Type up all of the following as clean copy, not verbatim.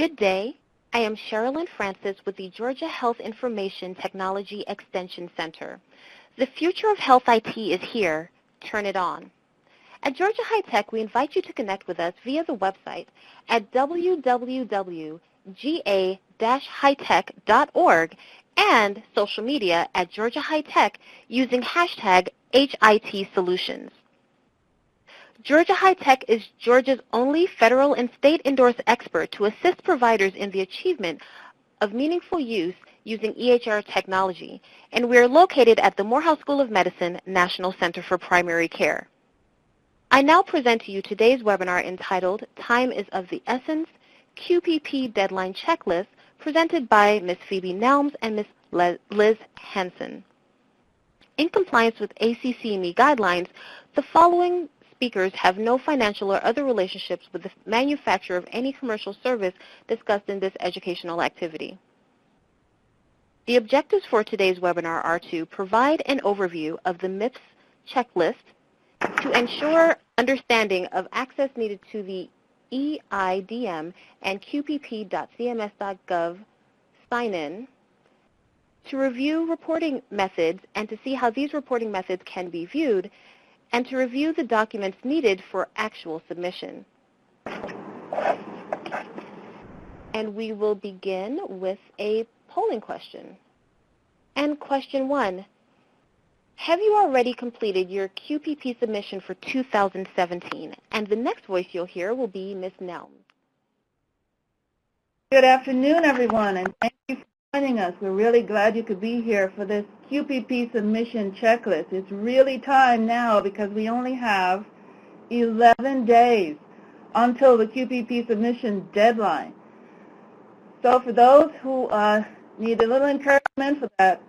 Good day. I am Sherilyn Francis with the Georgia Health Information Technology Extension Center. The future of health IT is here. Turn it on. At Georgia-HITEC, we invite you to connect with us via the website at www.ga-hitec.org and social media at Georgia-HITEC using hashtag #HITSolutions. Georgia-HITEC is Georgia's only federal and state-endorsed expert to assist providers in the achievement of meaningful use using EHR technology, and we are located at the Morehouse School of Medicine National Center for Primary Care. I now present to you today's webinar entitled Time is of the Essence, QPP Deadline Checklist, presented by Ms. Phoebe Nelms and Ms. Liz Hansen. In compliance with ACCME guidelines, the following speakers have no financial or other relationships with the manufacturer of any commercial service discussed in this educational activity. The objectives for today's webinar are to provide an overview of the MIPS checklist, to ensure understanding of access needed to the EIDM and QPP.cms.gov sign-in, to review reporting methods and to see how these reporting methods can be viewed, and to review the documents needed for actual submission. And we will begin with a polling question. And question 1, have you already completed your QPP submission for 2017? And the next voice you'll hear will be Ms. Nelms. Good afternoon, everyone, and thank you for joining us. We're really glad you could be here for this QPP submission checklist. It's really time now because we only have 11 days until the QPP submission deadline. So for those who need a little encouragement for that,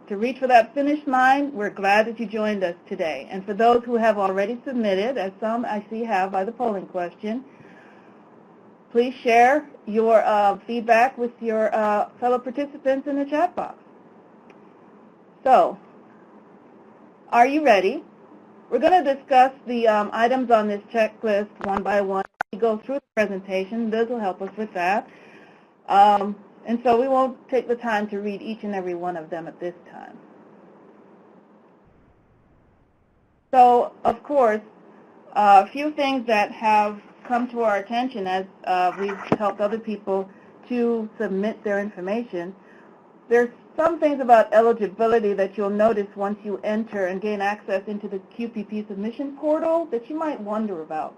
to reach for that finish line, we're glad that you joined us today. And for those who have already submitted, as some I see have by the polling question, please share your feedback with your fellow participants in the chat box. So, are you ready? We're going to discuss the items on this checklist one by one. We go through the presentation. Liz will help us with that. And so we won't take the time to read each and every one of them at this time. So, of course, a few things that have come to our attention as we've helped other people to submit their information. There's some things about eligibility that you'll notice once you enter and gain access into the QPP Submission Portal that you might wonder about.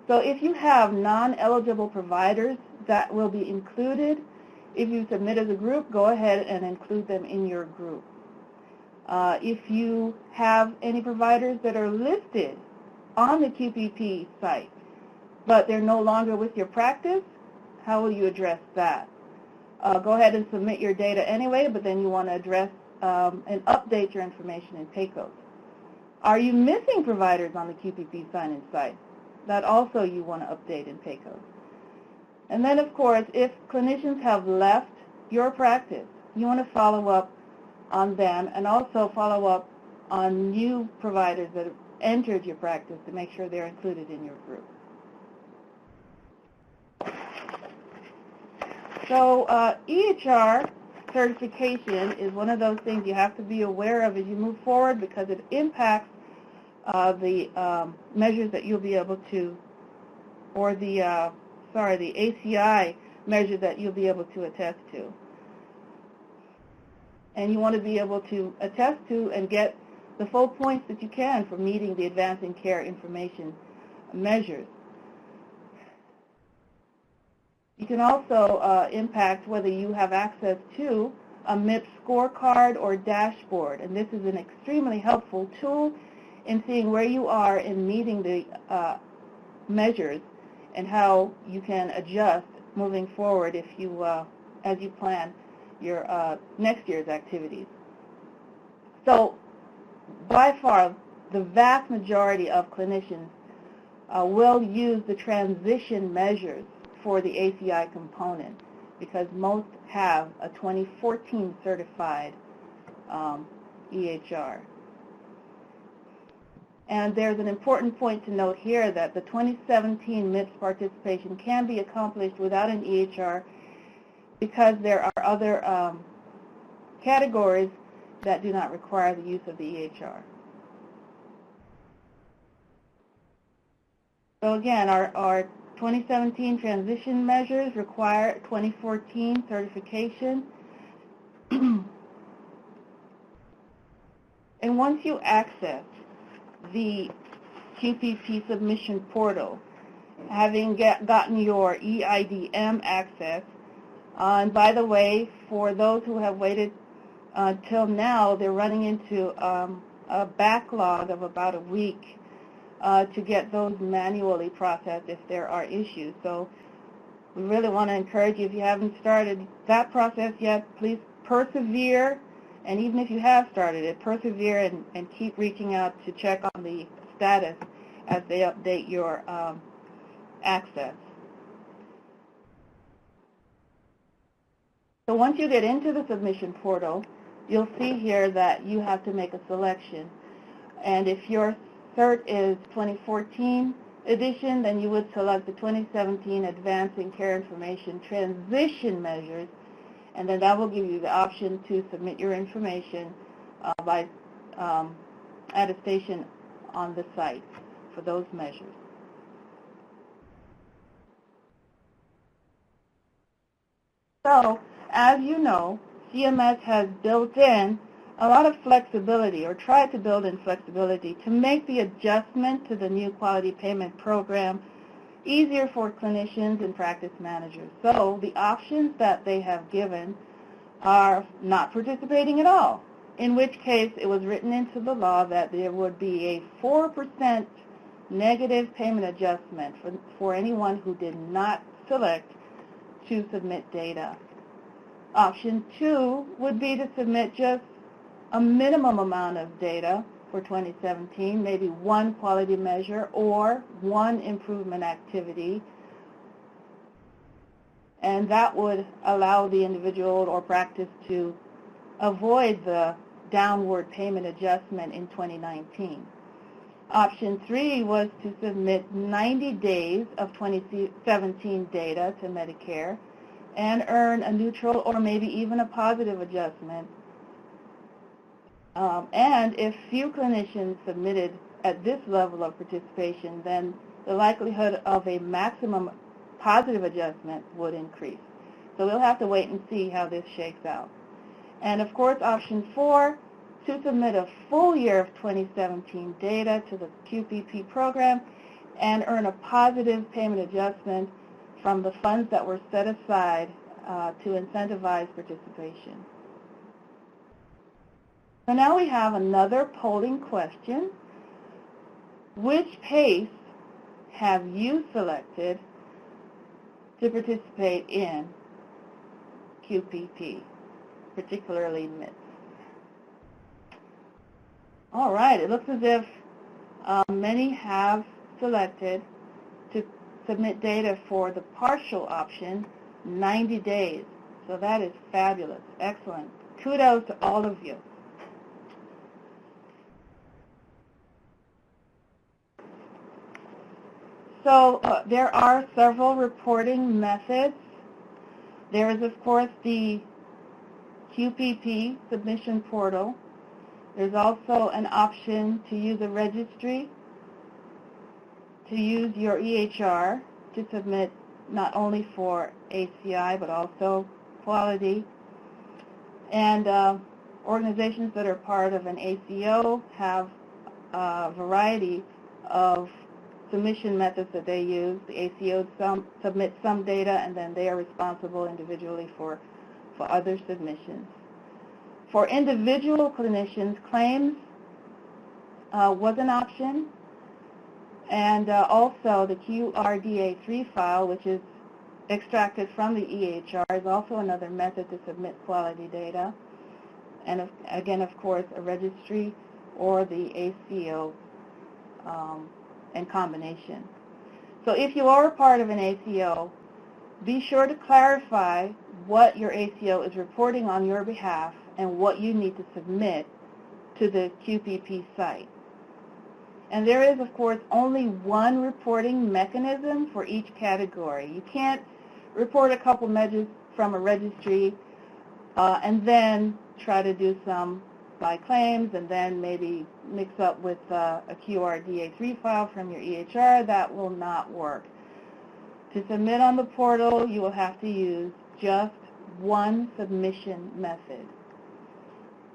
So if you have non-eligible providers, that will be included. If you submit as a group, go ahead and include them in your group. If you have any providers that are listed on the QPP site, but they're no longer with your practice, how will you address that? Go ahead and submit your data anyway, but then you want to address and update your information in PAYCODE. Are you missing providers on the QPP sign-in site? That also you want to update in PAYCODE. And then, of course, if clinicians have left your practice, you want to follow up on them and also follow up on new providers that have entered your practice to make sure they're included in your group. So EHR certification is one of those things you have to be aware of as you move forward because it impacts the measures that you'll be able to, or the ACI measures that you'll be able to attest to. And you want to be able to attest to and get the full points that you can for meeting the advancing care information measures. You can also impact whether you have access to a MIPS scorecard or dashboard, and this is an extremely helpful tool in seeing where you are in meeting the measures and how you can adjust moving forward if you, as you plan your next year's activities. So by far, the vast majority of clinicians will use the transition measures for the ACI component because most have a 2014 certified EHR. And there's an important point to note here that the 2017 MIPS participation can be accomplished without an EHR because there are other categories that do not require the use of the EHR. So again, our 2017 transition measures require 2014 certification. And once you access the QPP Submission Portal, having gotten your EIDM access, and by the way, for those who have waited till now, they're running into a backlog of about a week to get those manually processed if there are issues. So we really want to encourage you, if you haven't started that process yet, please persevere. And even if you have started it, persevere and keep reaching out to check on the status as they update your access. So once you get into the submission portal, you'll see here that you have to make a selection. And if your cert is 2014 edition, then you would select the 2017 Advancing Care Information Transition Measures, and then that will give you the option to submit your information by attestation on the site for those measures. So, as you know, CMS has built in a lot of flexibility, or tried to build in flexibility, to make the adjustment to the new quality payment program easier for clinicians and practice managers. So the options that they have given are not participating at all, in which case it was written into the law that there would be a 4% negative payment adjustment for anyone who did not select to submit data. Option 2 would be to submit just a minimum amount of data for 2017, maybe one quality measure or one improvement activity, and that would allow the individual or practice to avoid the downward payment adjustment in 2019. Option 3 was to submit 90 days of 2017 data to Medicare and earn a neutral or maybe even a positive adjustment. And if few clinicians submitted at this level of participation, then the likelihood of a maximum positive adjustment would increase. So we'll have to wait and see how this shakes out. And of course, option 4, to submit a full year of 2017 data to the QPP program and earn a positive payment adjustment from the funds that were set aside to incentivize participation. So now we have another polling question. Which PACE have you selected to participate in QPP, particularly MIPS? All right, it looks as if many have selected to submit data for the partial option, 90 days. So that is fabulous, excellent. Kudos to all of you. So there are several reporting methods. There is, of course, the QPP Submission Portal. There's also an option to use a registry, to use your EHR to submit not only for ACI but also quality. And organizations that are part of an ACO have a variety of submission methods that they use. The ACOs submit some data, and then they are responsible individually for other submissions. For individual clinicians, claims was an option, and also the QRDA3 file, which is extracted from the EHR, is also another method to submit quality data. And again, of course, a registry or the ACO in combination. So if you are a part of an ACO, be sure to clarify what your ACO is reporting on your behalf and what you need to submit to the QPP site. And there is, of course, only one reporting mechanism for each category. You can't report a couple measures from a registry and then try to do some by claims and then maybe mix up with a QRDA3 file from your EHR. That will not work. To submit on the portal, you will have to use just one submission method.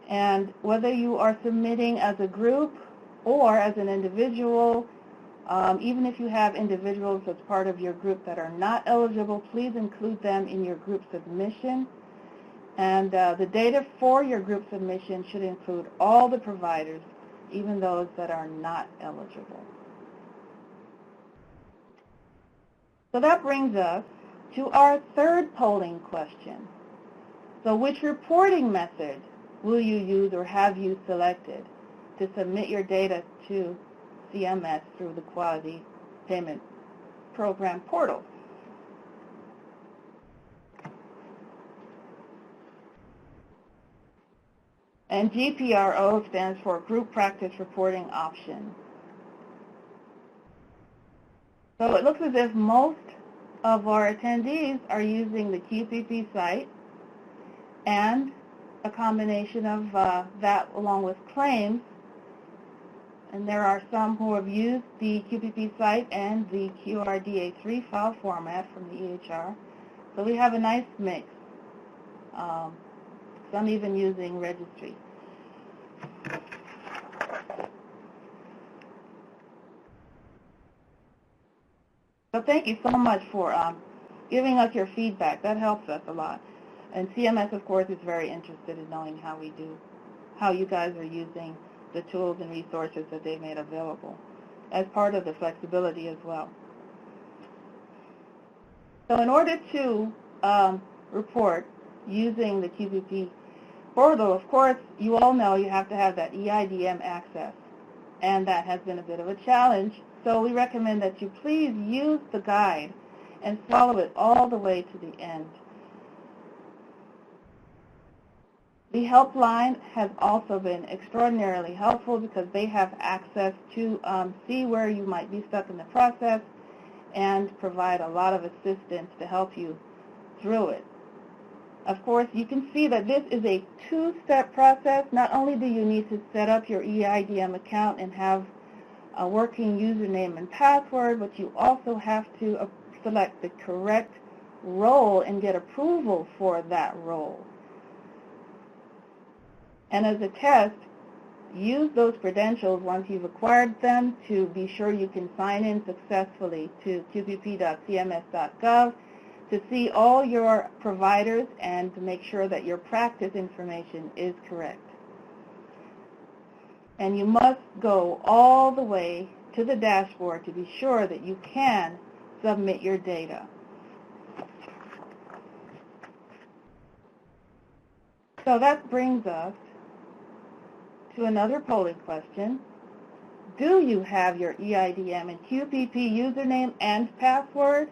And whether you are submitting as a group or as an individual, even if you have individuals as part of your group that are not eligible, please include them in your group submission. And the data for your group submission should include all the providers, even those that are not eligible. So that brings us to our third polling question. So which reporting method will you use or have you selected to submit your data to CMS through the Quality Payment Program portal? And GPRO stands for Group Practice Reporting Option. So it looks as if most of our attendees are using the QPP site and a combination of that along with claims. And there are some who have used the QPP site and the QRDA3 file format from the EHR. So we have a nice mix. Some even using registry. So thank you so much for giving us your feedback. That helps us a lot. And CMS, of course, is very interested in knowing how you guys are using the tools and resources that they've made available as part of the flexibility as well. So in order to report using the QPP portal, of course, you all know you have to have that EIDM access, and that has been a bit of a challenge. So we recommend that you please use the guide and follow it all the way to the end. The helpline has also been extraordinarily helpful because they have access to see where you might be stuck in the process and provide a lot of assistance to help you through it. Of course, you can see that this is a two-step process. Not only do you need to set up your EIDM account and have a working username and password, but you also have to select the correct role and get approval for that role. And as a test, use those credentials once you've acquired them to be sure you can sign in successfully to qpp.cms.gov to see all your providers and to make sure that your practice information is correct. And you must go all the way to the dashboard to be sure that you can submit your data. So that brings us to another polling question. Do you have your EIDM and QPP username and password?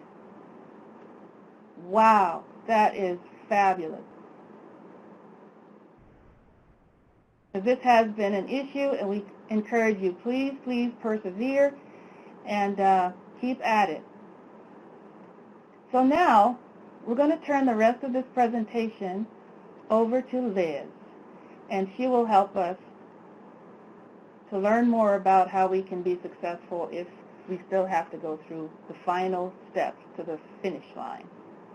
Wow, that is fabulous. This has been an issue, and we encourage you, please persevere and keep at it. So now, we're going to turn the rest of this presentation over to Liz, and she will help us to learn more about how we can be successful if we still have to go through the final steps to the finish line.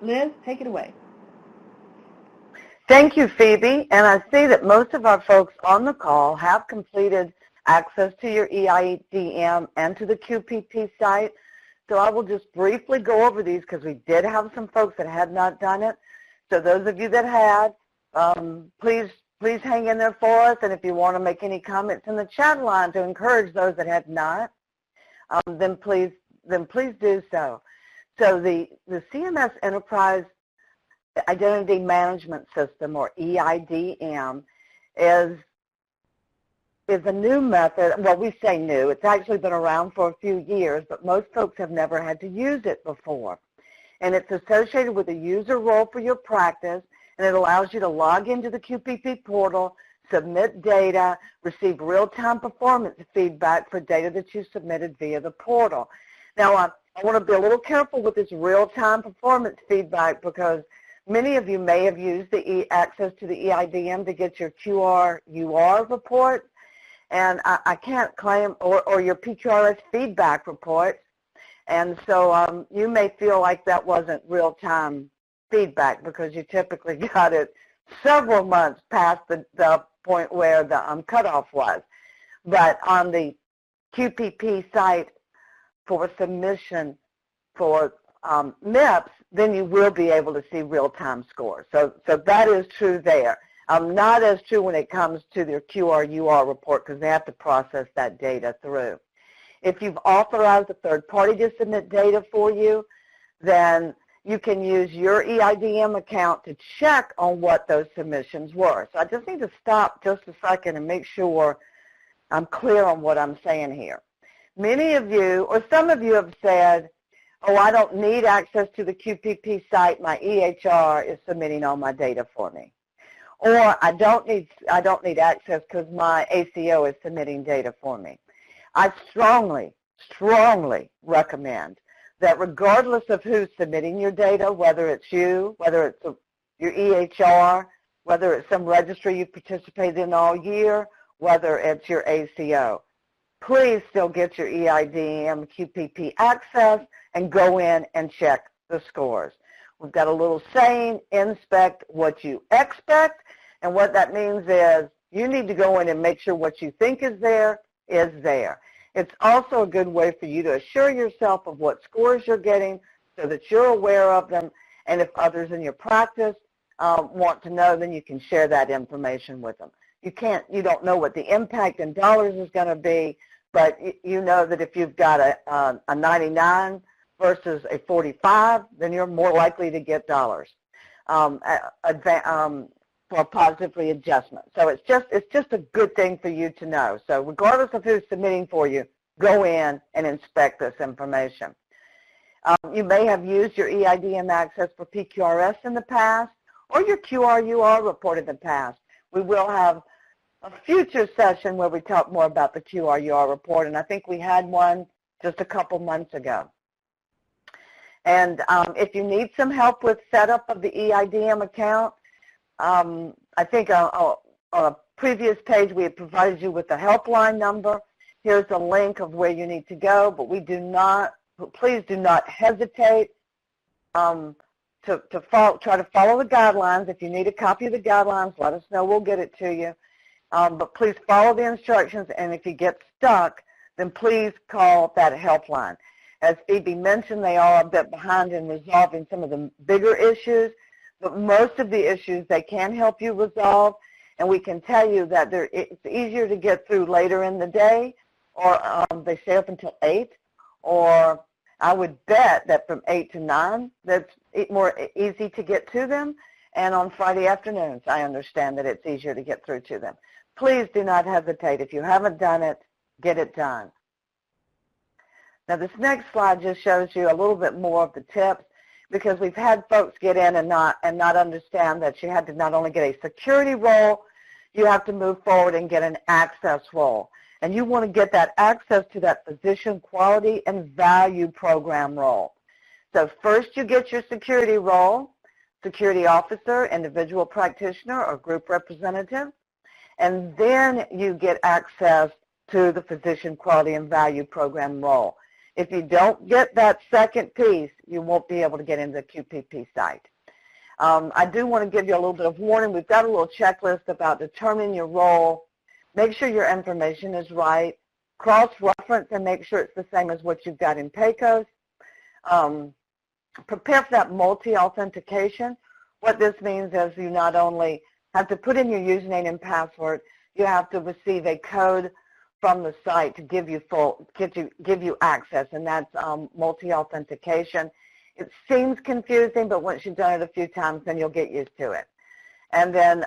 Liz, take it away. Thank you, Phoebe. And I see that most of our folks on the call have completed access to your EIDM and to the QPP site. So I will just briefly go over these because we did have some folks that had not done it. So those of you that had, please hang in there for us. And if you want to make any comments in the chat line to encourage those that have not, then please do so. So the CMS Enterprise Identity Management System, or EIDM, is a new method. Well, we say new. It's actually been around for a few years, but most folks have never had to use it before. And it's associated with a user role for your practice, and it allows you to log into the QPP portal, submit data, receive real-time performance feedback for data that you submitted via the portal. Now, I want to be a little careful with this real-time performance feedback because many of you may have used the access to the EIDM to get your QRUR report, and I can't claim, or your PQRS feedback report. And so you may feel like that wasn't real-time feedback because you typically got it several months past the point where the cutoff was. But on the QPP site for submission for MIPS, then you will be able to see real-time scores. So that is true there. Not as true when it comes to their QRUR report because they have to process that data through. If you've authorized a third party to submit data for you, then you can use your EIDM account to check on what those submissions were. So I just need to stop just a second and make sure I'm clear on what I'm saying here. Many of you, or some of you have said, oh, I don't need access to the QPP site. My EHR is submitting all my data for me. Or I don't need access because my ACO is submitting data for me. I strongly, strongly recommend that regardless of who's submitting your data, whether it's you, whether it's your EHR, whether it's some registry you've participated in all year, whether it's your ACO, please still get your EIDM QPP access and go in and check the scores. We've got a little saying, inspect what you expect, and what that means is you need to go in and make sure what you think is there is there. It's also a good way for you to assure yourself of what scores you're getting so that you're aware of them, and if others in your practice want to know, then you can share that information with them. You don't know what the impact in dollars is going to be, but you know that if you've got a 99 versus a 45, then you're more likely to get dollars for positive readjustment. So it's just a good thing for you to know. So regardless of who's submitting for you, go in and inspect this information. You may have used your EIDM access for PQRS in the past or your QRUR report in the past. We will have a future session where we talk more about the QRUR report, and I think we had one just a couple months ago. And if you need some help with setup of the EIDM account, I think on a previous page we had provided you with the helpline number. Here's a link of where you need to go, but please do not hesitate to try to follow the guidelines. If you need a copy of the guidelines, let us know. We'll get it to you. But please follow the instructions, and if you get stuck, then please call that helpline. As Phoebe mentioned, they are a bit behind in resolving some of the bigger issues, but most of the issues they can help you resolve, and we can tell you that it's easier to get through later in the day, or they stay up until 8, or I would bet that from 8 to 9, that's more easy to get to them, and on Friday afternoons, I understand that it's easier to get through to them. Please do not hesitate. If you haven't done it, get it done. Now, this next slide just shows you a little bit more of the tips, because we've had folks get in and not understand that you had to not only get a security role, you have to move forward and get an access role. And you want to get that access to that physician quality and value program role. So first you get your security role, security officer, individual practitioner, or group representative, and then you get access to the physician quality and value program role. If you don't get that second piece, you won't be able to get into the QPP site. I do want to give you a little bit of warning. We've got a little checklist about determining your role. Make sure your information is right. Cross-reference and make sure it's the same as what you've got in PACOS. Prepare for that multi-authentication. What this means is you not only have to put in your username and password, you have to receive a code from the site to give you access, and that's multi-authentication. It seems confusing, but once you've done it a few times, then you'll get used to it. And then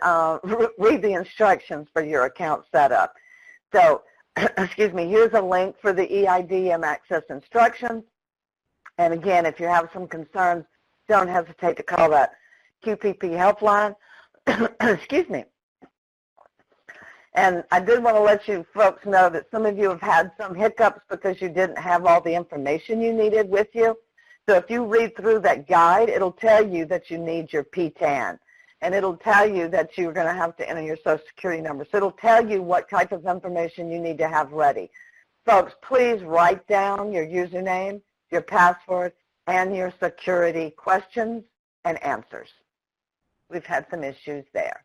read the instructions for your account setup. So, excuse me, here's a link for the EIDM Access instructions. And again, if you have some concerns, don't hesitate to call that QPP helpline. Excuse me. And I did want to let you folks know that some of you have had some hiccups because you didn't have all the information you needed with you. So if you read through that guide, it'll tell you that you need your PTAN. And it'll tell you that you're going to have to enter your Social Security number. So it'll tell you what type of information you need to have ready. Folks, please write down your username, your password, and your security questions and answers. We've had some issues there.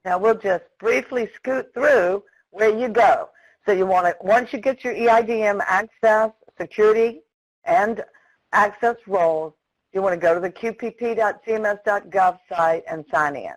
Now we'll just briefly scoot through where you go. So you want to, once you get your EIDM Access, security, and access roles, you want to go to the qpp.cms.gov site and sign in.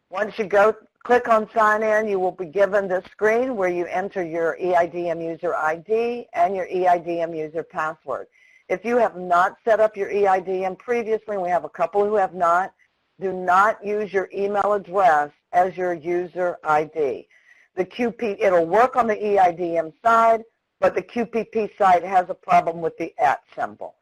Once you go, click on sign in, you will be given this screen where you enter your EIDM user ID and your EIDM user password. If you have not set up your EIDM previously, and we have a couple who have not, do not use your email address as your user ID. It'll work on the EIDM side, but the QPP site has a problem with the @ symbol.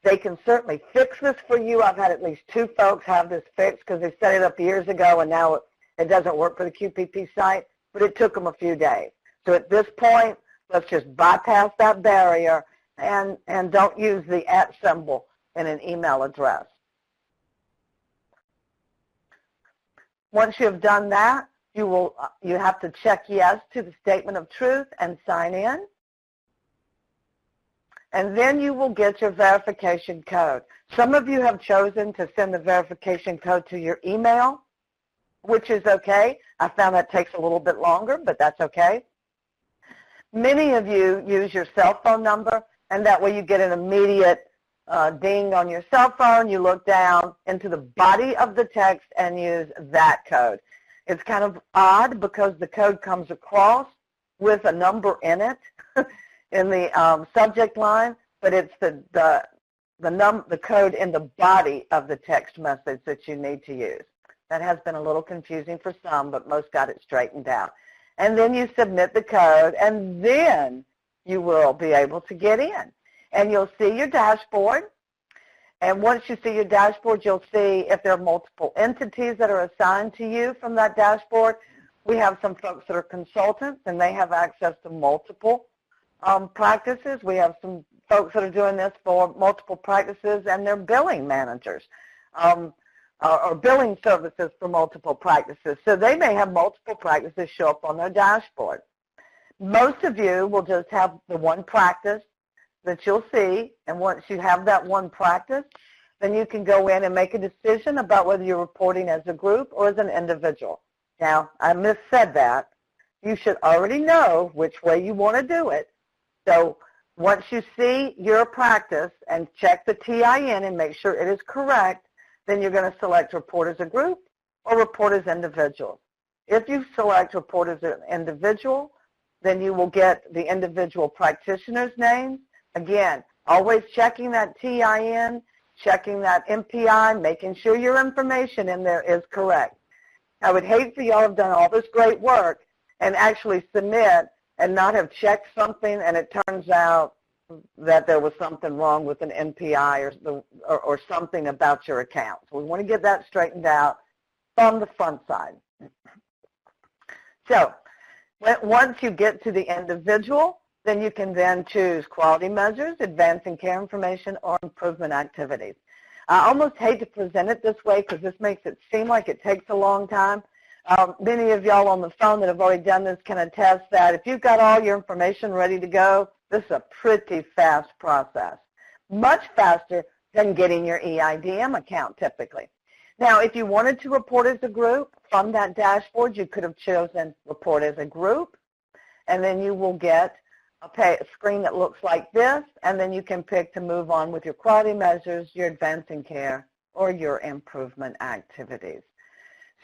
They can certainly fix this for you. I've had at least 2 folks have this fixed because they set it up years ago and now it doesn't work for the QPP site, but it took them a few days. So at this point, let's just bypass that barrier and don't use the @ symbol in an email address. Once you have done that, you have to check yes to the statement of truth and sign in. And then you will get your verification code. Some of you have chosen to send the verification code to your email, which is okay. I found that takes a little bit longer, but that's okay. Many of you use your cell phone number, and that way you get an immediate ding on your cell phone. You look down into the body of the text and use that code. It's kind of odd because the code comes across with a number in it in the subject line, but it's the code in the body of the text message that you need to use. That has been a little confusing for some, but most got it straightened out. And then you submit the code, and then you will be able to get in. And you'll see your dashboard. And once you see your dashboard, you'll see if there are multiple entities that are assigned to you from that dashboard. We have some folks that are consultants, and they have access to multiple practices. We have some folks that are doing this for multiple practices, and they're billing managers or billing services for multiple practices. So they may have multiple practices show up on their dashboard. Most of you will just have the one practice that you'll see, and once you have that one practice, then you can go in and make a decision about whether you're reporting as a group or as an individual. Now, I missaid that. You should already know which way you want to do it. So once you see your practice and check the TIN and make sure it is correct, then you're going to select report as a group or report as individual. If you select report as an individual, then you will get the individual practitioner's name. Again, always checking that TIN, checking that MPI, making sure your information in there is correct. I would hate for y'all to have done all this great work and actually submit and not have checked something, and it turns out that there was something wrong with an NPI or something about your account. So we want to get that straightened out from the front side. So once you get to the individual, then you can then choose quality measures, advancing care information, or improvement activities. I almost hate to present it this way because this makes it seem like it takes a long time. Many of y'all on the phone that have already done this can attest that if you've got all your information ready to go, this is a pretty fast process, much faster than getting your EIDM account typically. Now, if you wanted to report as a group from that dashboard, you could have chosen report as a group, and then you will get a screen that looks like this, and then you can pick to move on with your quality measures, your advancing care, or your improvement activities.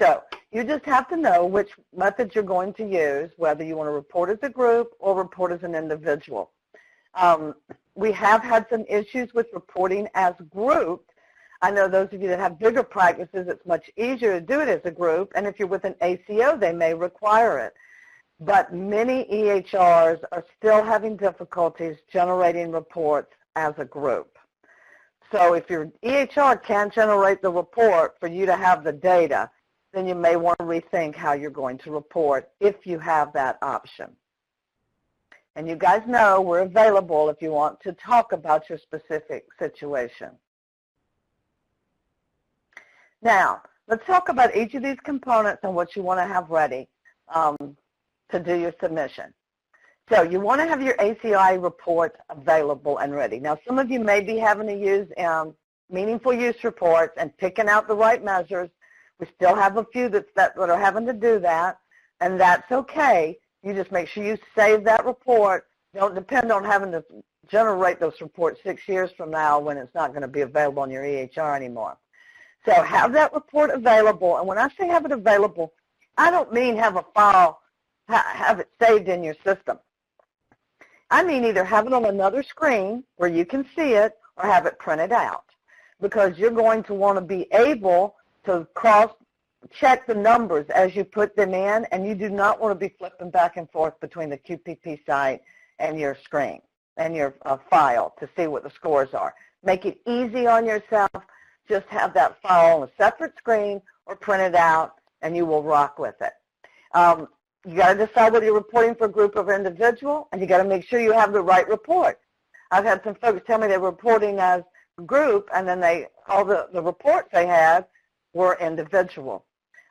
So you just have to know which method you're going to use, whether you want to report as a group or report as an individual. We have had some issues with reporting as groups. I know those of you that have bigger practices, it's much easier to do it as a group, and if you're with an ACO, they may require it. But many EHRs are still having difficulties generating reports as a group. So if your EHR can't generate the report for you to have the data, then you may want to rethink how you're going to report if you have that option. And you guys know we're available if you want to talk about your specific situation. Now, let's talk about each of these components and what you want to have ready to do your submission. So you want to have your ACI report available and ready. Now, some of you may be having to use meaningful use reports and picking out the right measures. We still have a few that are having to do that, and that's okay. You just make sure you save that report. Don't depend on having to generate those reports 6 years from now when it's not going to be available on your EHR anymore. So have that report available, and when I say have it available, I don't mean have a file, have it saved in your system. I mean either have it on another screen where you can see it or have it printed out, because you're going to want to be able to cross-check the numbers as you put them in, and you do not want to be flipping back and forth between the QPP site and your screen and your file to see what the scores are. Make it easy on yourself. Just have that file on a separate screen or print it out, and you will rock with it. You got to decide whether you're reporting for a group or individual, and you got to make sure you have the right report. I've had some folks tell me they were reporting as a group, and then all the reports they had were individual.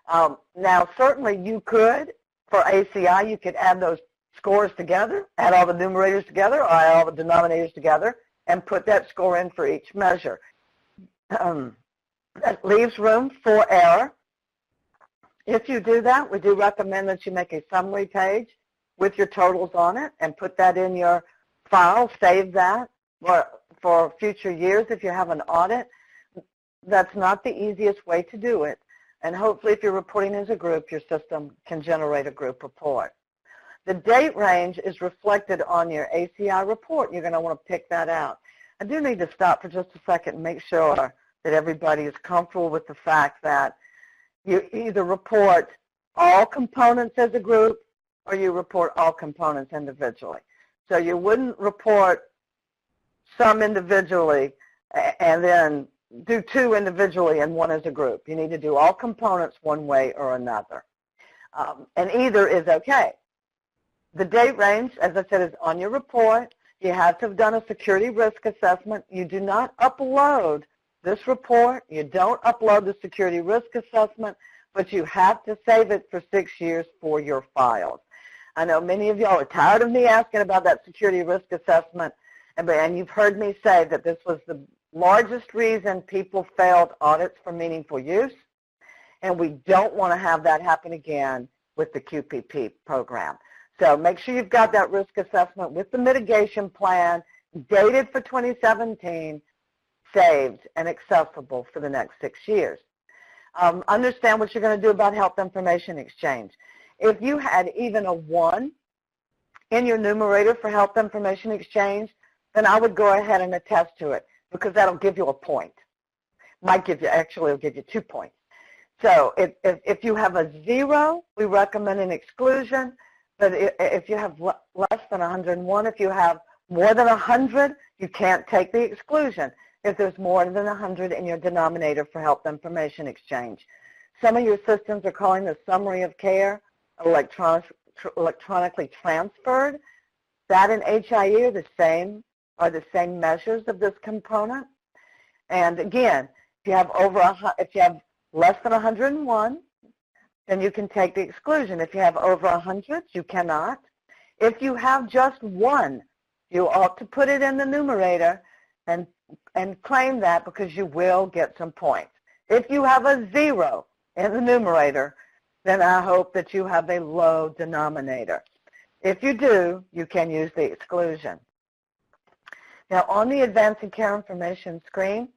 Now, certainly you could, for ACI, you could add those scores together, add all the numerators together, or add all the denominators together, and put that score in for each measure. That leaves room for error. If you do that, we do recommend that you make a summary page with your totals on it and put that in your file, save that for future years if you have an audit. That's not the easiest way to do it. And hopefully if you're reporting as a group, your system can generate a group report. The date range is reflected on your ACI report. You're going to want to pick that out. I do need to stop for just a second and make sure that everybody is comfortable with the fact that you either report all components as a group or you report all components individually. So you wouldn't report some individually and then do 2 individually and 1 as a group. You need to do all components one way or another. And either is okay. The date range, as I said, is on your report. You have to have done a security risk assessment. You do not upload this report. You don't upload the security risk assessment, but you have to save it for 6 years for your files. I know many of y'all are tired of me asking about that security risk assessment, and you've heard me say that this was the largest reason people failed audits for meaningful use, and we don't want to have that happen again with the QPP program. So make sure you've got that risk assessment with the mitigation plan, dated for 2017, saved and accessible for the next 6 years. Understand what you're going to do about health information exchange. If you had even a 1 in your numerator for health information exchange, then I would go ahead and attest to it, because that'll give you a point. Might give you, actually it'll give you 2 points. So if you have a 0, we recommend an exclusion. But if you have less than 101, if you have more than 100, you can't take the exclusion if there's more than 100 in your denominator for health information exchange. Some of your systems are calling the summary of care electronically transferred. That and HIE are the same measures of this component. And again, if you have less than 101, then you can take the exclusion. If you have over 100, you cannot. If you have just 1, you ought to put it in the numerator and claim that, because you will get some points. If you have a 0 in the numerator, then I hope that you have a low denominator. If you do, you can use the exclusion. Now on the Advancing Care Information screen,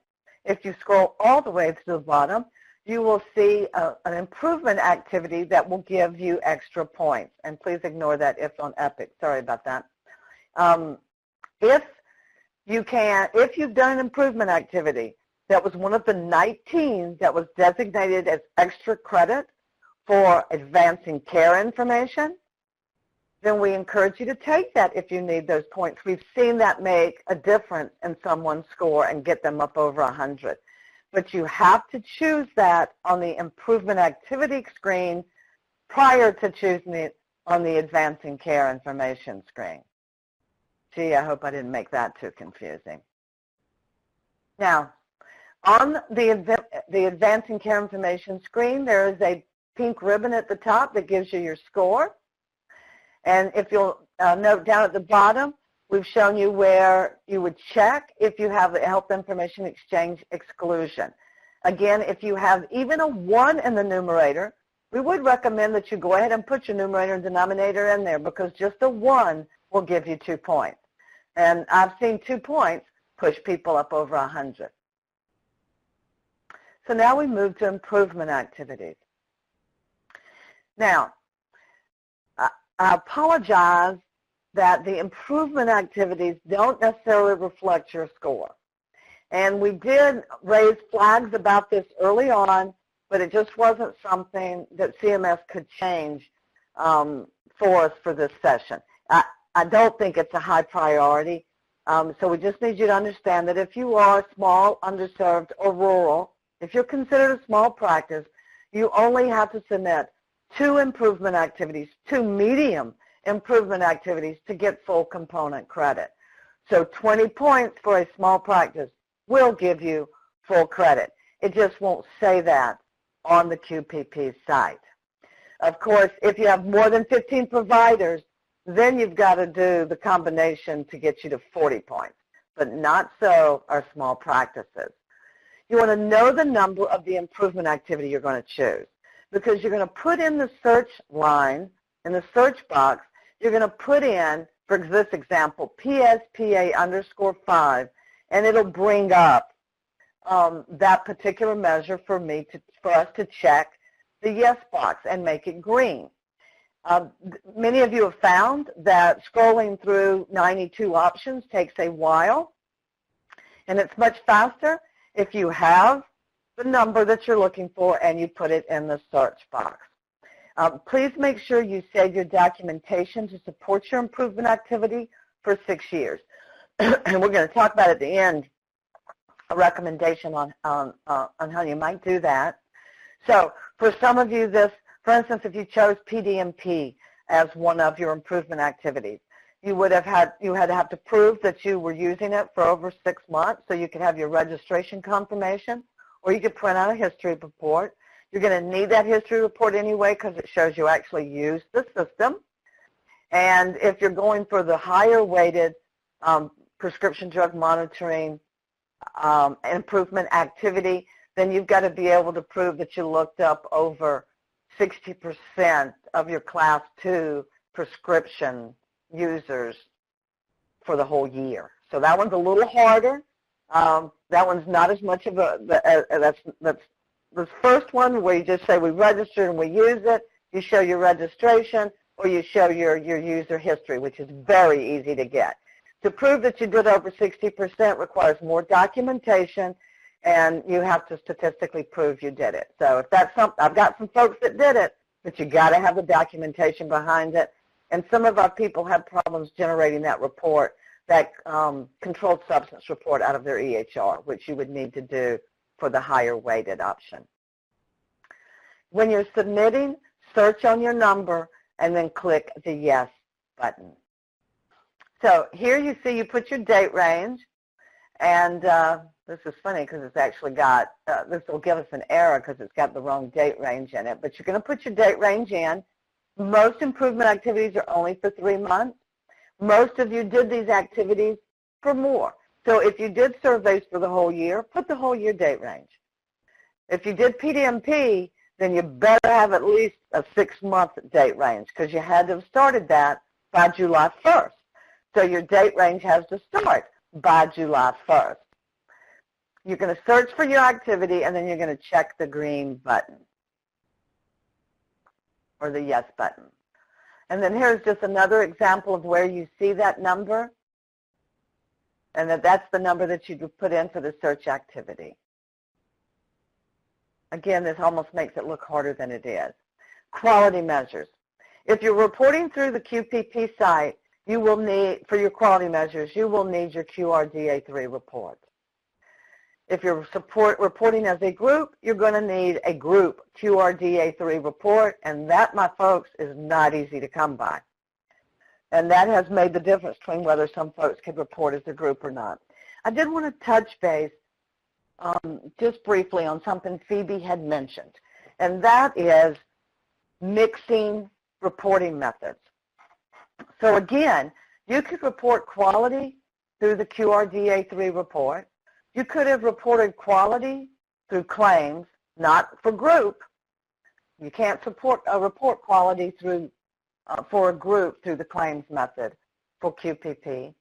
if you scroll all the way to the bottom, you will see an improvement activity that will give you extra points. And please ignore that if on Epic. Sorry about that. If you've done an improvement activity that was one of the 19 that was designated as extra credit for advancing care information, then we encourage you to take that if you need those points. We've seen that make a difference in someone's score and get them up over 100. but you have to choose that on the improvement activity screen prior to choosing it on the advancing care information screen. Gee, I hope I didn't make that too confusing. Now, on the advancing care information screen, there is a pink ribbon at the top that gives you your score. And if you'll note down at the bottom, we've shown you where you would check if you have a health information exchange exclusion. Again, if you have even a 1 in the numerator, we would recommend that you go ahead and put your numerator and denominator in there, because just a 1 will give you 2 points. And I've seen 2 points push people up over 100. So now we move to improvement activities. Now, I apologize that the improvement activities don't necessarily reflect your score. And we did raise flags about this early on, but it just wasn't something that CMS could change for us for this session. I don't think it's a high priority. So we just need you to understand that if you are small, underserved, or rural, if you're considered a small practice, you only have to submit 2 improvement activities, 2 medium improvement activities to get full component credit. So 20 points for a small practice will give you full credit. It just won't say that on the QPP site. Of course, if you have more than 15 providers, then you've got to do the combination to get you to 40 points, but not so our small practices. You want to know the number of the improvement activity you're going to choose, because you're going to put in the search line, in the search box, you're going to put in, for this example, PSPA_5, and it'll bring up that particular measure for us to check the yes box and make it green. Many of you have found that scrolling through 92 options takes a while, and it's much faster if you have the number that you're looking for and you put it in the search box. Please make sure you save your documentation to support your improvement activity for 6 years. And we're going to talk about at the end a recommendation on how you might do that. So for some of you, for instance, if you chose PDMP as one of your improvement activities, you had to have to prove that you were using it for over 6 months so you could have your registration confirmation, or you could print out a history report. You're going to need that history report anyway because it shows you actually used the system. And if you're going for the higher weighted prescription drug monitoring improvement activity, then you've got to be able to prove that you looked up over 60% of your Class 2 prescription users for the whole year. So that one's a little harder. That one's not as much of that's this first one where you just say we registered and we use it. You show your registration or you show your user history, which is very easy to get. To prove that you did over 60% requires more documentation, and you have to statistically prove you did it. So if that's something, I've got some folks that did it, but you got to have the documentation behind it. And some of our people have problems generating that report, that controlled substance report out of their EHR, which you would need to do for the higher weighted option. When you're submitting, search on your number and then click the yes button. So here you see you put your date range, and this is funny because it's actually got, this will give us an error because it's got the wrong date range in it, but you're going to put your date range in. Most improvement activities are only for 3 months. Most of you did these activities for more. So if you did surveys for the whole year, put the whole year date range. If you did PDMP, then you better have at least a 6-month date range because you had to have started that by July 1st. So your date range has to start by July 1st. You're going to search for your activity, and then you're going to check the green button or the yes button. And then here's just another example of where you see that number, and that's the number that you put in for the search activity. Again, this almost makes it look harder than it is. Quality measures. If you're reporting through the QPP site, you will need, for your quality measures, you will need your QRDA3 report. If you're reporting as a group, you're going to need a group QRDA3 report, and that, my folks, is not easy to come by. And that has made the difference between whether some folks can report as a group or not. I did want to touch base just briefly on something Phoebe had mentioned, and that is mixing reporting methods. So again, you could report quality through the QRDA3 report. You could have reported quality through claims, not for group. You can't report quality through for a group through the claims method for QPP.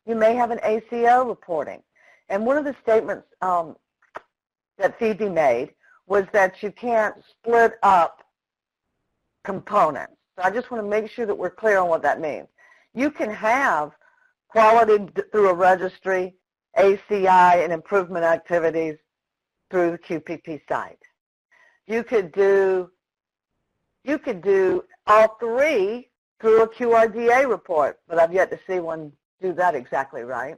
You may have an ACO reporting. And one of the statements that Phoebe made was that you can't split up components. So I just want to make sure that we're clear on what that means. You can have quality through a registry, ACI, and improvement activities through the QPP site. You could do all three through a QRDA report, but I've yet to see one do that exactly right.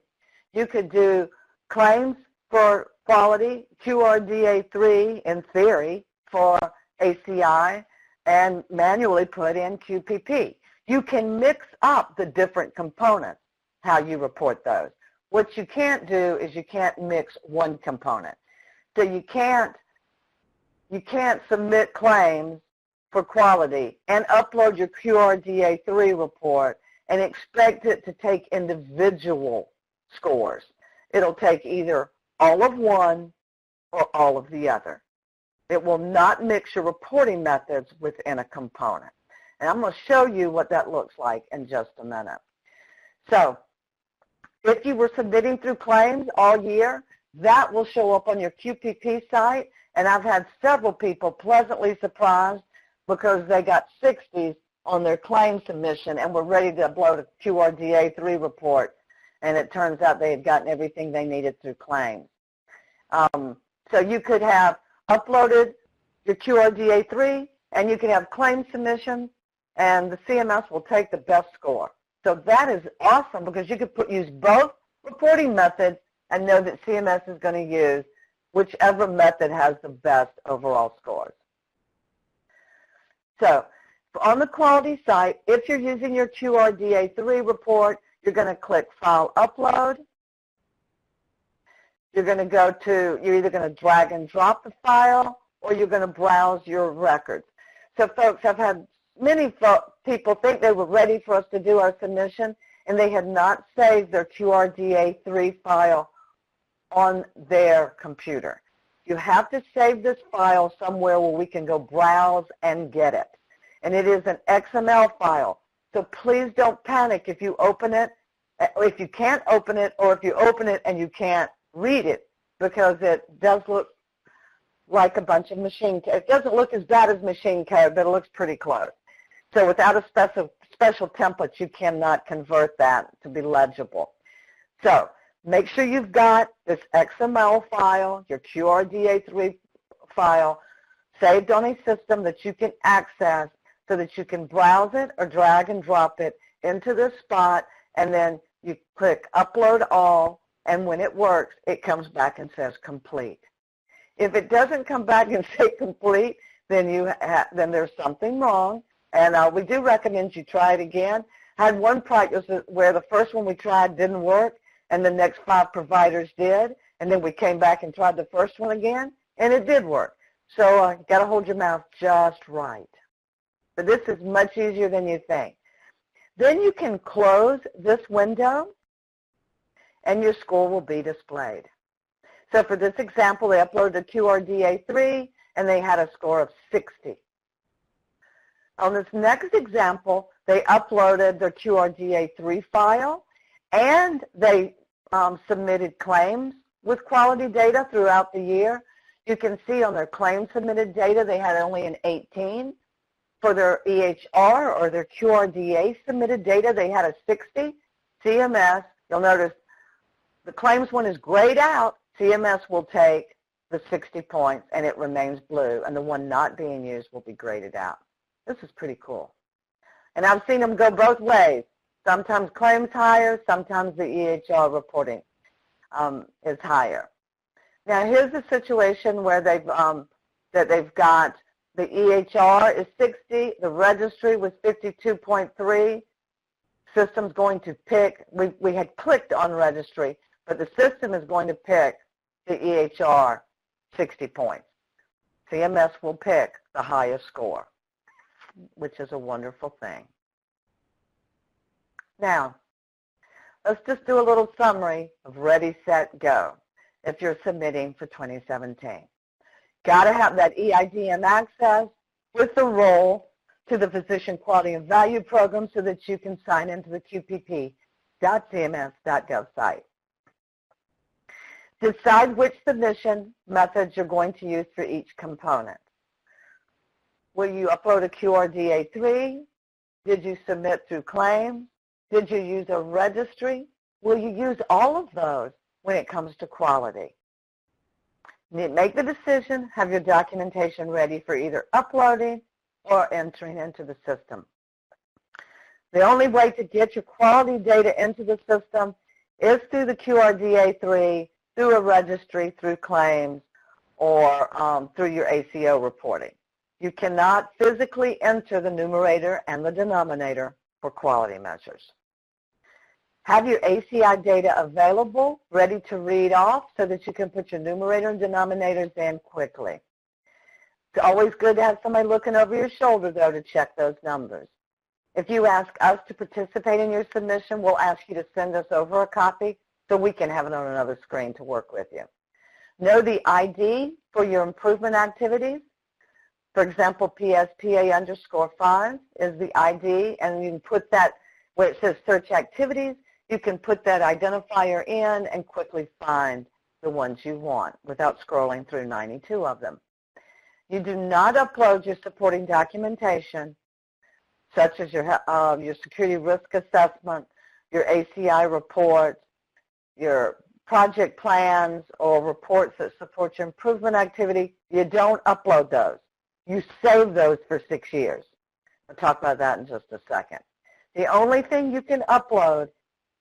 You could do claims for quality, QRDA3 in theory for ACI, and manually put in QPP. You can mix up the different components, how you report those. What you can't do is you can't mix one component. So you can't submit claims for quality and upload your QRDA3 report and expect it to take individual scores. It'll take either all of one or all of the other. It will not mix your reporting methods within a component. And I'm going to show you what that looks like in just a minute. So if you were submitting through claims all year, that will show up on your QPP site. And I've had several people pleasantly surprised because they got 60s on their claim submission and were ready to upload a QRDA3 report. And it turns out they had gotten everything they needed through claims. So you could have uploaded your QRDA3, and you can have claim submission, and the CMS will take the best score. So that is awesome because you could use both reporting methods and know that CMS is going to use whichever method has the best overall scores. So on the quality site, if you're using your QRDA3 report, you're going to click File Upload. You're going to go to, you're either going to drag and drop the file or you're going to browse your records. So folks, I've had many people think they were ready for us to do our submission and they had not saved their QRDA3 file on their computer. You have to save this file somewhere where we can go browse and get it. And it is an XML file. So please don't panic if you open it, if you can't open it, or if you open it and you can't read it, because it does look like a bunch of machine code. It doesn't look as bad as machine code, but it looks pretty close. So without a special template, you cannot convert that to be legible. So make sure you've got this XML file, your QRDA3 file, saved on a system that you can access so that you can browse it or drag and drop it into this spot, and then you click Upload All, and when it works, it comes back and says complete. If it doesn't come back and say complete, then there's something wrong, and we do recommend you try it again. I had one practice where the first one we tried didn't work, and the next 5 providers did, and then we came back and tried the first one again, and it did work. So you got to hold your mouth just right. But this is much easier than you think. Then you can close this window, and your score will be displayed. So for this example, they uploaded a QRDA3, and they had a score of 60. On this next example, they uploaded their QRDA3 file, and they submitted claims with quality data throughout the year. You can see on their claim submitted data, they had only an 18. For their EHR or their QRDA submitted data, they had a 60. CMS, you'll notice the claims one is grayed out. CMS will take the 60 points and it remains blue, and the one not being used will be graded out. This is pretty cool. And I've seen them go both ways. Sometimes claims higher, sometimes the EHR reporting is higher. Now here's the situation where they've got the EHR is 60, the registry was 52.3. System's going to pick, we had clicked on registry, but the system is going to pick the EHR 60 points. CMS will pick the highest score, which is a wonderful thing. Now, let's just do a little summary of Ready, Set, Go if you're submitting for 2017. Got to have that EIDM access with the role to the Physician Quality and Value Program so that you can sign into the QPP.cms.gov site. Decide which submission methods you're going to use for each component. Will you upload a QRDA3? Did you submit through claims? Did you use a registry? Will you use all of those when it comes to quality? Make the decision, have your documentation ready for either uploading or entering into the system. The only way to get your quality data into the system is through the QRDA3, through a registry, through claims, or through your ACO reporting. You cannot physically enter the numerator and the denominator for quality measures. Have your ACI data available, ready to read off so that you can put your numerator and denominators in quickly. It's always good to have somebody looking over your shoulder, though, to check those numbers. If you ask us to participate in your submission, we'll ask you to send us over a copy so we can have it on another screen to work with you. Know the ID for your improvement activities. For example, PSPA_5 is the ID, and you can put that where it says search activities. You can put that identifier in and quickly find the ones you want without scrolling through 92 of them. You do not upload your supporting documentation, such as your security risk assessment, your ACI reports, your project plans, or reports that support your improvement activity. You don't upload those. You save those for 6 years. I'll talk about that in just a second. The only thing you can upload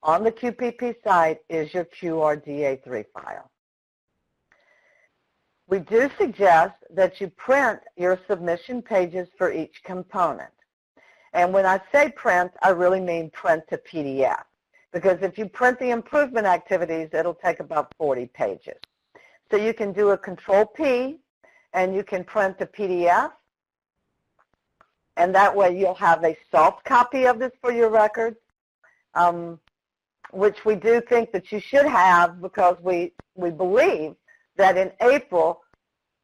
on the QPP site is your QRDA3 file. We do suggest that you print your submission pages for each component. And when I say print, I really mean print to PDF. Because if you print the improvement activities, it'll take about 40 pages. So you can do a Control-P, and you can print the PDF. And that way you'll have a soft copy of this for your records, which we do think that you should have, because we believe that in April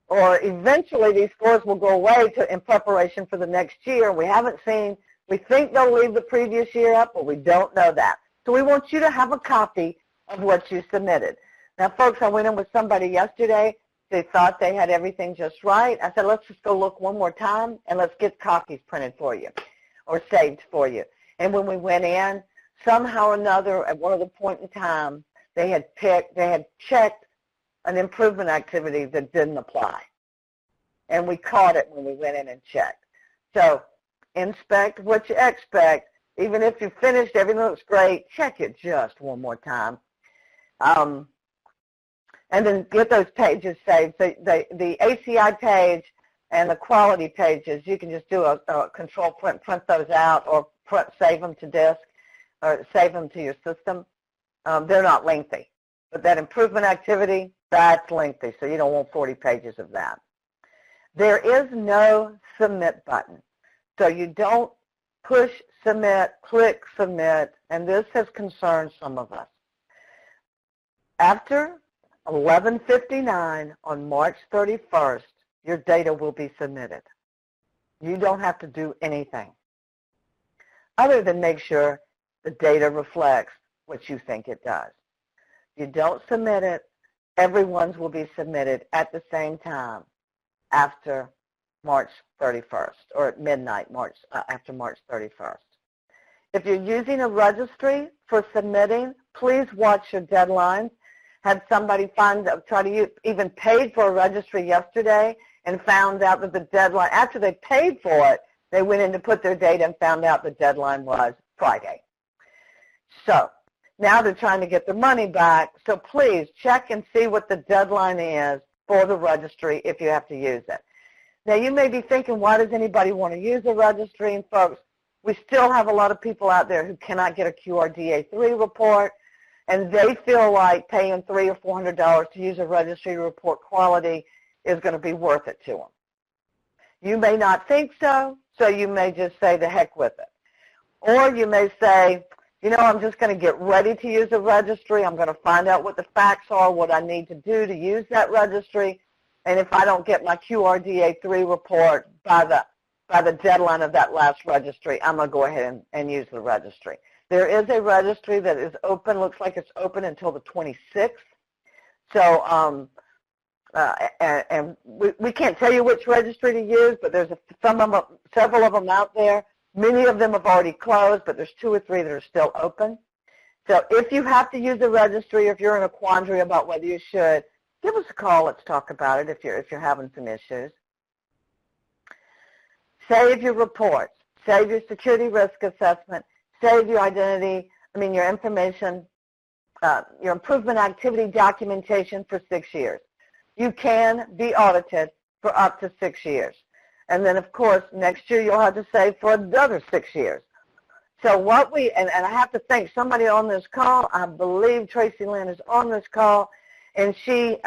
or eventually these scores will go away in preparation for the next year. We haven't seen, we think they'll leave the previous year up, but we don't know that. So we want you to have a copy of what you submitted. Now, folks, I went in with somebody yesterday. They thought they had everything just right. I said, let's just go look one more time, and let's get copies printed for you or saved for you. And when we went in, somehow or another, at one of the point in time, they had checked an improvement activity that didn't apply. And we caught it when we went in and checked. So inspect what you expect. Even if you finished, everything looks great, check it just one more time. And then get those pages saved. So the ACI page and the quality pages, you can just do a control print those out, or save them to disk, or save them to your system. They're not lengthy. But that improvement activity, that's lengthy, so you don't want 40 pages of that. There is no submit button. So you don't push submit, click submit, and this has concerned some of us. After 11:59 on March 31st, your data will be submitted. You don't have to do anything other than make sure the data reflects what you think it does. You don't submit it, everyone's will be submitted at the same time after March 31st, or at midnight after March 31st. If you're using a registry for submitting, please watch your deadlines. Had somebody even paid for a registry yesterday and found out that the deadline, after they paid for it, they went in to put their data and found out the deadline was Friday. So Now they're trying to get their money back. So please check and see what the deadline is for the registry if you have to use it. Now you may be thinking, why does anybody want to use a registry? And folks, we still have a lot of people out there who cannot get a QRDA3 report, and they feel like paying $300 or $400 to use a registry to report quality is going to be worth it to them. You may not think so, so you may just say the heck with it. Or you may say, you know, I'm just going to get ready to use a registry. I'm going to find out what the facts are, what I need to do to use that registry, and if I don't get my QRDA3 report by the deadline of that last registry, I'm going to go ahead and use the registry. There is a registry that is open, looks like it's open until the 26th. So, and we can't tell you which registry to use, but there's several of them out there. Many of them have already closed, but there's 2 or 3 that are still open. So if you have to use a registry, if you're in a quandary about whether you should, give us a call. Let's talk about it if you're having some issues. Save your reports. Save your security risk assessment. Save your your information, your improvement activity documentation for 6 years. You can be audited for up to 6 years. And then, of course, next year you'll have to save for another 6 years. So what and I have to thank somebody on this call. I believe Tracy Lynn is on this call, and she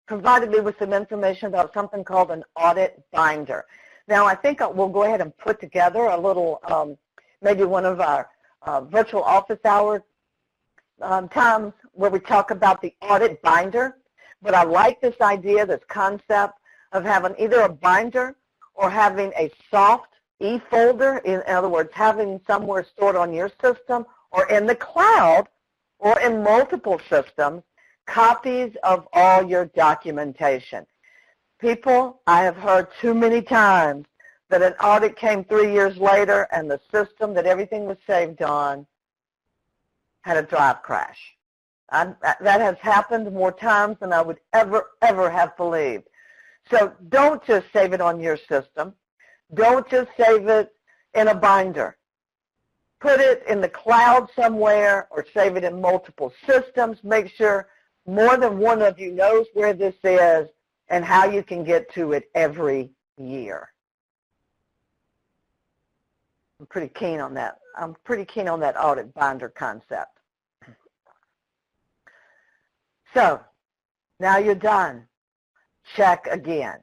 provided me with some information about something called an audit binder. Now, I think we'll go ahead and put together a little, maybe one of our virtual office hour times where we talk about the audit binder. But I like this idea, this concept of having either a binder or having a soft e-folder, in other words, having somewhere stored on your system or in the cloud or in multiple systems, copies of all your documentation. People, I have heard too many times that an audit came 3 years later and the system that everything was saved on had a drive crash. That has happened more times than I would ever have believed. So don't just save it on your system. Don't just save it in a binder. Put it in the cloud somewhere or save it in multiple systems. Make sure more than one of you knows where this is and how you can get to it every year. I'm pretty keen on that. I'm pretty keen on that audit binder concept. So now you're done. Check again.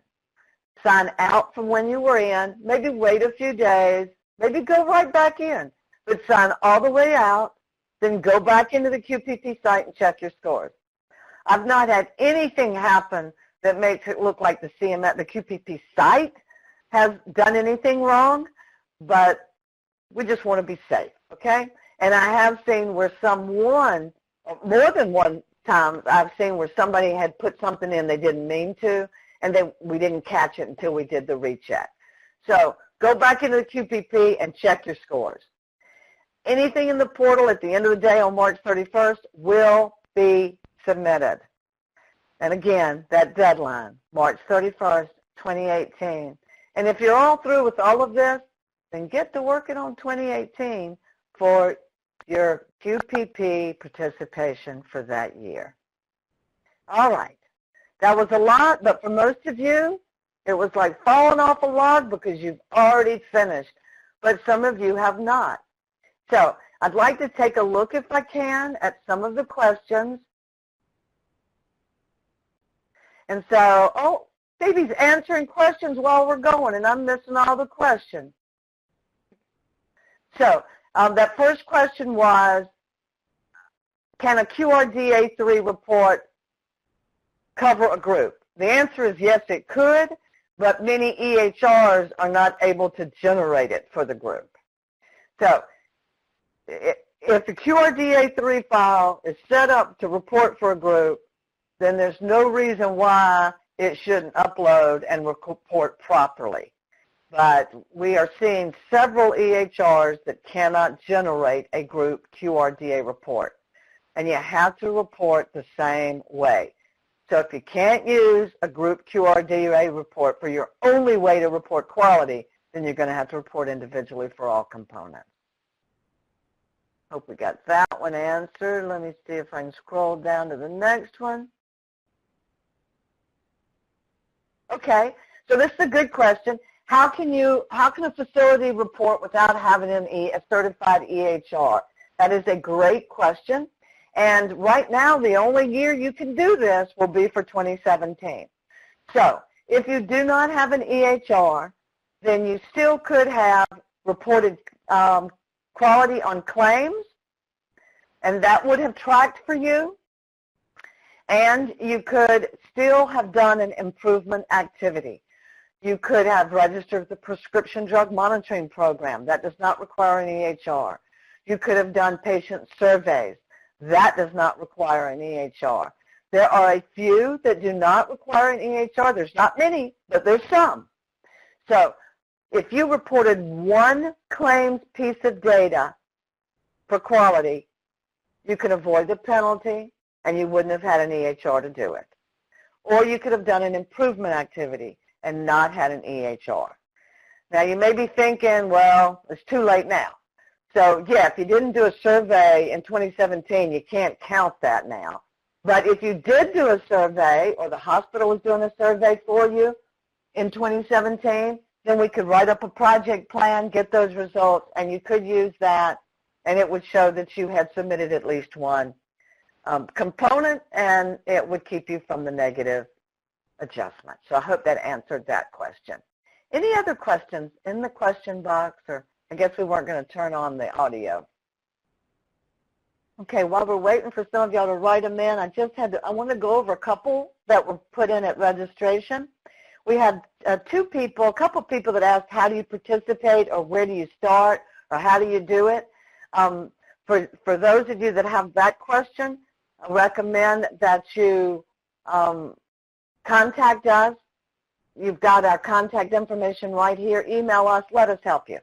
Sign out from when you were in. Maybe wait a few days. Maybe go right back in. But sign all the way out. Then go back into the QPP site and check your scores. I've not had anything happen that makes it look like the QPP site has done anything wrong, but we just want to be safe, okay? And I have seen where someone, more than one time, I've seen where somebody had put something in they didn't mean to, and we didn't catch it until we did the recheck. So go back into the QPP and check your scores. Anything in the portal at the end of the day on March 31st will be submitted. And again, that deadline, March 31st, 2018. And if you're all through with all of this, then get to working on 2018 for your QPP participation for that year. All right. That was a lot, but for most of you, it was like falling off a log because you've already finished, but some of you have not. So I'd like to take a look, if I can, at some of the questions. And so, oh, Phoebe's answering questions while we're going, and I'm missing all the questions. So that first question was, can a QRDA3 report cover a group? The answer is yes, it could, but many EHRs are not able to generate it for the group. So if the QRDA3 file is set up to report for a group, then there's no reason why it shouldn't upload and report properly. But we are seeing several EHRs that cannot generate a group QRDA report. And you have to report the same way. So if you can't use a group QRDA report for your only way to report quality, then you're going to have to report individually for all components. Hope we got that one answered. Let me see if I can scroll down to the next one. Okay, so this is a good question. How can a facility report without having a certified EHR? That is a great question. And right now, the only year you can do this will be for 2017. So if you do not have an EHR, then you still could have reported quality on claims, and that would have tracked for you. And you could still have done an improvement activity. You could have registered the prescription drug monitoring program. That does not require an EHR. You could have done patient surveys. That does not require an EHR. There are a few that do not require an EHR. There's not many, but there's some. So if you reported one claims piece of data for quality, you can avoid the penalty, and you wouldn't have had an EHR to do it. Or you could have done an improvement activity and not had an EHR. Now, you may be thinking, well, it's too late now. So, yeah, if you didn't do a survey in 2017, you can't count that now. But if you did do a survey, or the hospital was doing a survey for you in 2017, then we could write up a project plan, get those results, and you could use that, and it would show that you had submitted at least one component, and it would keep you from the negative adjustment. So I hope that answered that question. Any other questions in the question box, or I guess we weren't going to turn on the audio. Okay, while we're waiting for some of y'all to write them in, I want to go over a couple that were put in at registration. We had a couple people that asked, how do you participate, or where do you start, or how do you do it? For those of you that have that question, I recommend that you contact us. You've got our contact information right here. Email us. Let us help you.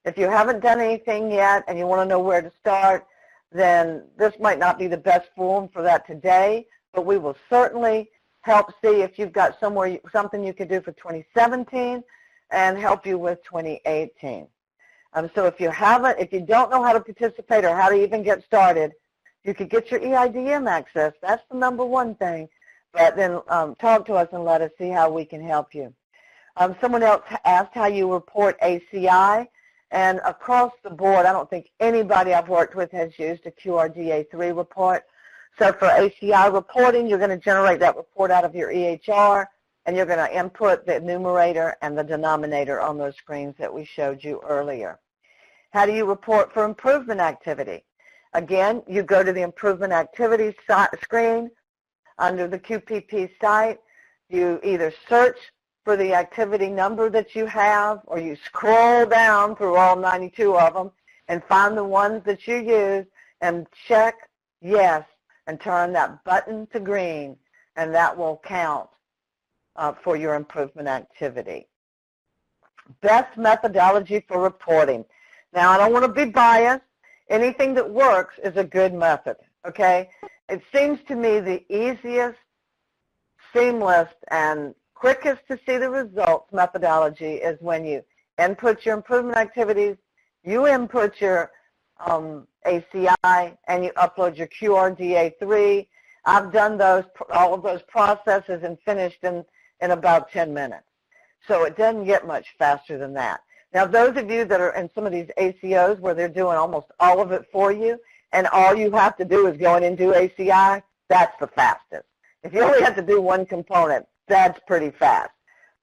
If you haven't done anything yet and you want to know where to start, then this might not be the best forum for that today, but we will certainly help see if you've got something you could do for 2017 and help you with 2018. So if you don't know how to participate or how to even get started, you could get your EIDM access. That's the number one thing. But then talk to us and let us see how we can help you. Someone else asked how you report ACI. And across the board, I don't think anybody I've worked with has used a QRDA3 report. So for ACI reporting, you're going to generate that report out of your EHR, and you're going to input the numerator and the denominator on those screens that we showed you earlier. How do you report for improvement activity? Again, you go to the improvement activities screen under the QPP site. You either search for the activity number that you have, or you scroll down through all 92 of them and find the ones that you use and check yes and turn that button to green, and that will count for your improvement activity. Best methodology for reporting. Now, I don't want to be biased. Anything that works is a good method, okay? It seems to me the easiest, seamless, and quickest to see the results methodology is when you input your improvement activities, you input your ACI, and you upload your QRDA3. I've done all of those processes and finished in about 10 minutes. So it doesn't get much faster than that. Now, those of you that are in some of these ACOs where they're doing almost all of it for you, and all you have to do is go in and do ACI, that's the fastest. If you only have to do one component, that's pretty fast.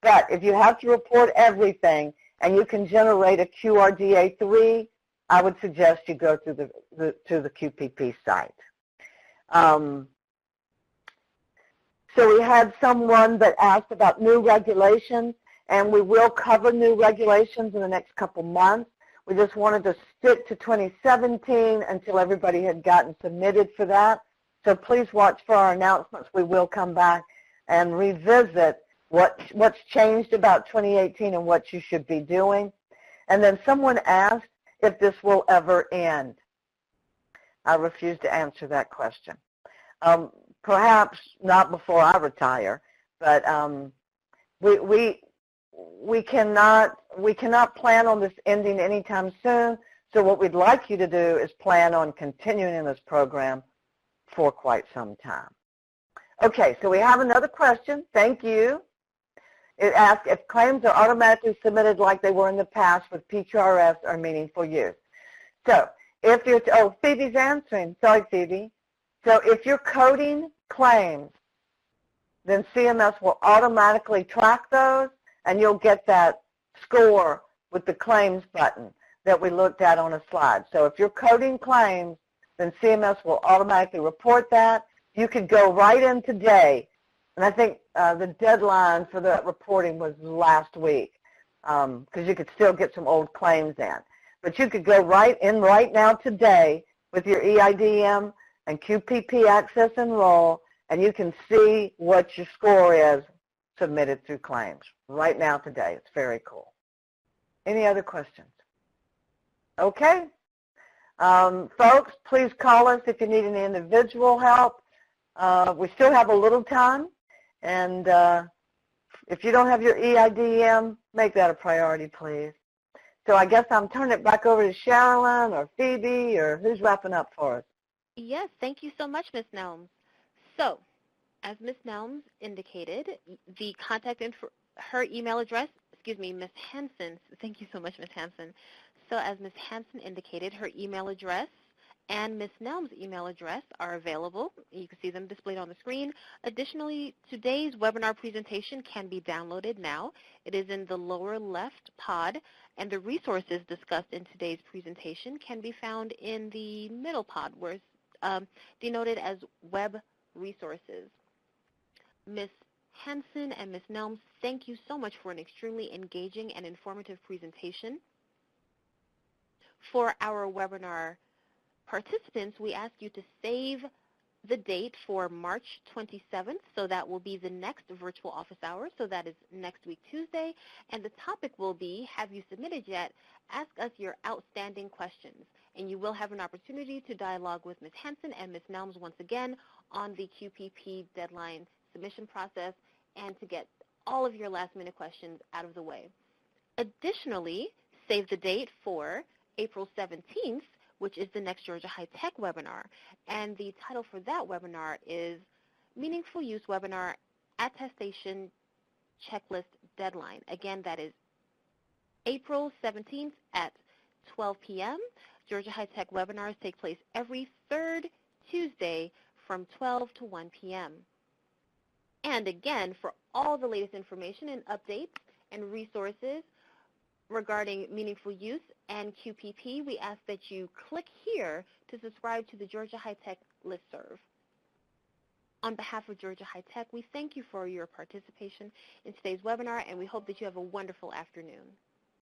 But if you have to report everything and you can generate a QRDA3, I would suggest you go to the QPP site. So we had someone that asked about new regulations, and we will cover new regulations in the next couple months. We just wanted to stick to 2017 until everybody had gotten submitted for that. So please watch for our announcements. We will come back and revisit what's changed about 2018 and what you should be doing. And then someone asked if this will ever end. I refuse to answer that question. Perhaps not before I retire, but we cannot plan on this ending anytime soon. So what we'd like you to do is plan on continuing in this program for quite some time. Okay, so we have another question. Thank you. It asks if claims are automatically submitted like they were in the past with PQRS or meaningful use. So if you're, oh, Phoebe's answering. Sorry, Phoebe. So if you're coding claims, then CMS will automatically track those, and you'll get that score with the claims button that we looked at on a slide. So if you're coding claims, then CMS will automatically report that. You could go right in today, and I think the deadline for that reporting was last week, because you could still get some old claims in. But you could go right in right now today with your EIDM and QPP Access Enroll, and you can see what your score is submitted through claims right now today. It's very cool. Any other questions? Okay. Folks, please call us if you need any individual help. We still have a little time, and if you don't have your EIDM, make that a priority, please. So I guess I'm turning it back over to Sherilyn or Phoebe, or who's wrapping up for us? Yes, thank you so much, Ms. Nelms. So, as Ms. Nelms indicated, the contact info, her email address, Ms. Hansen, thank you so much, Ms. Hansen. So as Ms. Hansen indicated, her email address and Ms. Nelms' email address are available. You can see them displayed on the screen. Additionally, today's webinar presentation can be downloaded now. It is in the lower left pod, and the resources discussed in today's presentation can be found in the middle pod, where it's denoted as web resources. Ms. Hansen and Ms. Nelms, thank you so much for an extremely engaging and informative presentation. For our webinar participants, we ask you to save the date for March 27th, so that will be the next virtual office hours, so that is next week, Tuesday, and the topic will be, have you submitted yet? Ask us your outstanding questions, and you will have an opportunity to dialogue with Ms. Hansen and Ms. Nelms once again on the QPP deadline submission process and to get all of your last-minute questions out of the way. Additionally, save the date for April 17th, which is the next GA-HITEC webinar. And the title for that webinar is Meaningful Use Webinar Attestation Checklist Deadline. Again, that is April 17th at 12 p.m. GA-HITEC webinars take place every third Tuesday from 12 to 1 p.m. And again, for all the latest information and updates and resources regarding meaningful use and QPP, we ask that you click here to subscribe to the GA-HITEC listserv. On behalf of GA-HITEC, we thank you for your participation in today's webinar, and we hope that you have a wonderful afternoon.